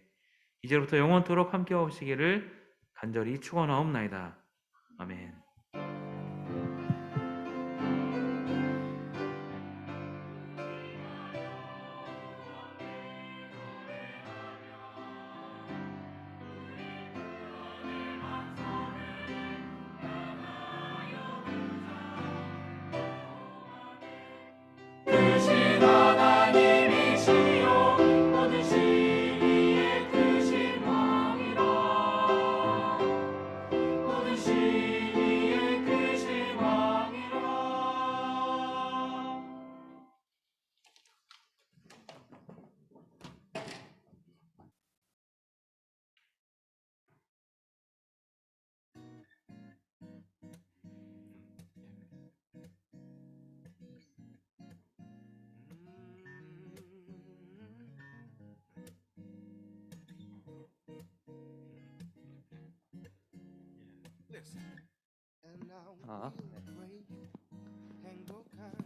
이제부터 영원토록 함께 하시기를 간절히 축원하옵나이다. 아멘. 크신 하나님이시여 모든 시기에 크신 왕이라 모든 시기에 크신 왕이라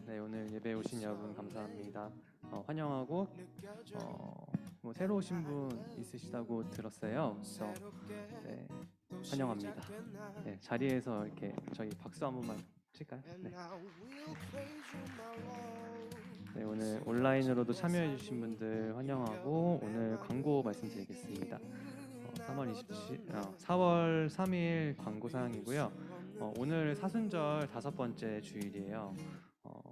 네, 오늘 예배 오신 여러분 감사합니다. 환영하고 뭐 새로 오신 분 있으시다고 들었어요. 그래서 네, 환영합니다. 네, 자리에서 이렇게 저희 박수 한 번만 하실까요? 네. 네, 오늘 온라인으로도 참여해 주신 분들 환영하고 오늘 광고 말씀드리겠습니다. 4월 3일 광고 사항이고요. 오늘 사순절 5번째 주일이에요.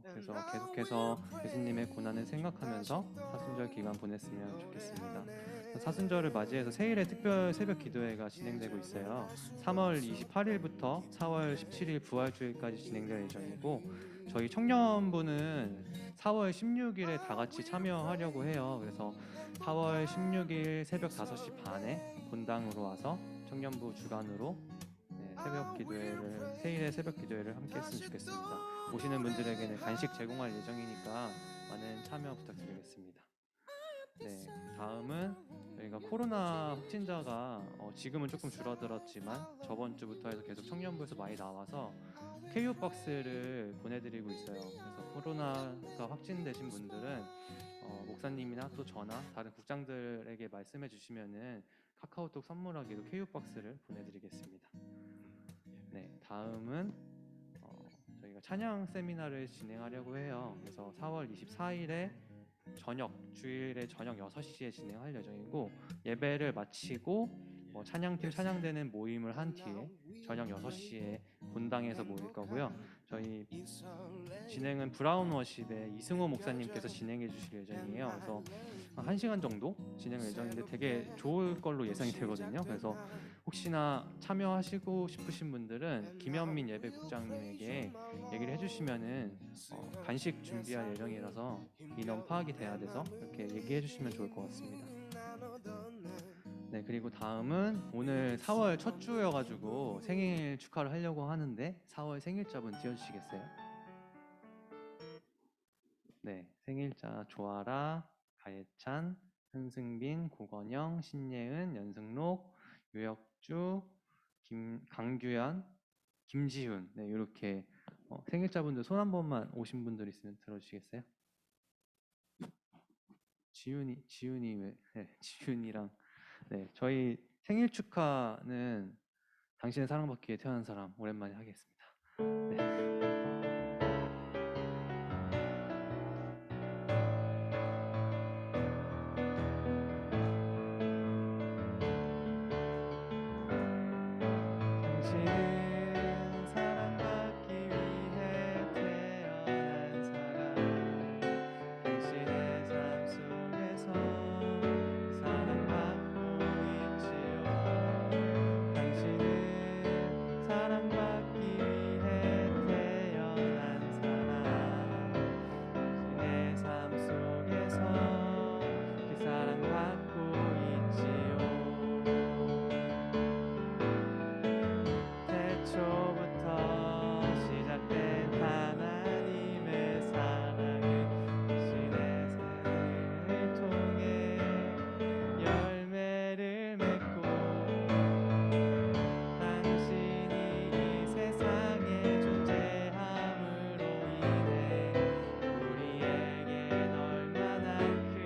그래서 계속해서 예수님의 고난을 생각하면서 사순절 기간 보냈으면 좋겠습니다. 사순절을 맞이해서 세일의 특별 새벽 기도회가 진행되고 있어요. 3월 28일부터 4월 17일 부활주일까지 진행될 예정이고 저희 청년부는 4월 16일에 다 같이 참여하려고 해요. 그래서 4월 16일 새벽 5시 반에 본당으로 와서 청년부 주관으로 새벽 기도회를 세일의 새벽 기도회를 함께 했으면 좋겠습니다. 오시는 분들에게는 간식 제공할 예정이니까 많은 참여 부탁드리겠습니다. 네, 다음은 저희가 코로나 확진자가 지금은 조금 줄어들었지만 저번 주부터 해서 계속 청년부에서 많이 나와서 KU 박스를 보내드리고 있어요. 그래서 코로나가 확진되신 분들은 목사님이나 또 저나 다른 국장들에게 말씀해 주시면은 카카오톡 선물하기로 KU 박스를 보내드리겠습니다. 네, 다음은 저희가 찬양 세미나를 진행하려고 해요. 그래서 4월 24일에 주일에 저녁 6시에 진행할 예정이고 예배를 마치고 찬양팀 찬양되는 모임을 한 뒤에 저녁 6시에 본당에서 모일 거고요. 저희 진행은 브라운 워십의 이승호 목사님께서 진행해 주실 예정이에요. 그래서 한 1시간 정도 진행 예정인데 되게 좋을 걸로 예상이 되거든요. 그래서 혹시나 참여하시고 싶으신 분들은 김현민 예배국장님에게 얘기를 해주시면은 간식 준비할 예정이라서 인원 파악이 돼야 돼서 이렇게 얘기해 주시면 좋을 것 같습니다. 네, 그리고 다음은 오늘 4월 첫 주여가지고 생일 축하를 하려고 하는데 4월 생일자분 띄워주시겠어요? 네, 생일자 조아라, 가예찬, 현승빈, 고건영, 신예은, 연승록, 유혁주, 강규현, 김지훈. 네, 이렇게 생일자분들 손 한 번만 오신 분들 있으면 들어주시겠어요? 지훈이 왜? 네, 지훈이랑 네, 저희 생일 축하는 당신의 사랑받기에 태어난 사람 오랜만에 하겠습니다. 네. 당신은 사랑받기 위해 태어난 사람 당신의 삶 속에서 사랑받고 있지요 당신은 사랑받기 위해 태어난 사람 당신의 삶 속에서 그 사랑받고 있지요 태초부터 시작된 하나님의 사랑은 당신의 생을 통해 열매를 맺고 당신이 이 세상에 존재함으로 인해 우리에겐 얼마나 큰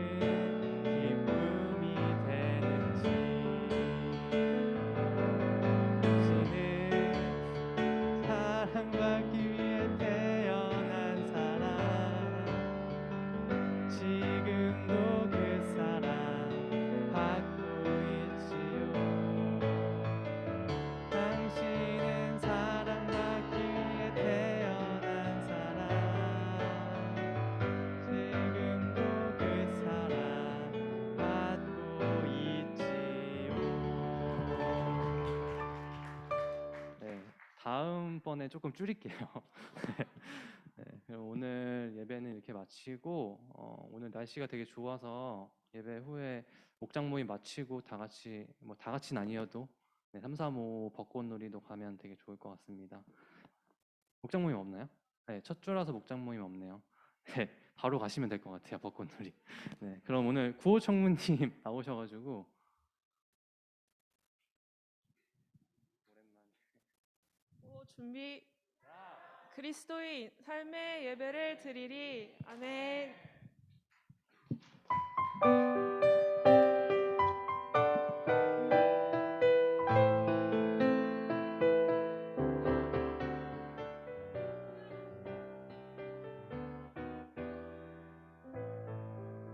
기쁨이 되는지 사랑받기 위해 태어난 사람 지금도 그 사랑 받고 있지요 당신은 사랑받기 위해 태어난 사람 지금도 그 사랑 받고 있지요 네, 다음번에 조금 줄일게요. 네, 그럼 오늘 예배는 이렇게 마치고 오늘 날씨가 되게 좋아서 예배 후에 목장 모임 마치고 다 같이는 아니어도 3, 3, 5 벚꽃놀이도 가면 되게 좋을 것 같습니다. 목장 모임 없나요? 네, 첫 주라서 목장 모임 없네요. 네, 바로 가시면 될 것 같아요, 벚꽃놀이. 네, 그럼 오늘 구호 청문님 나오셔가지고 준비. 그리스도인 삶의 예배를 드리리. 아멘.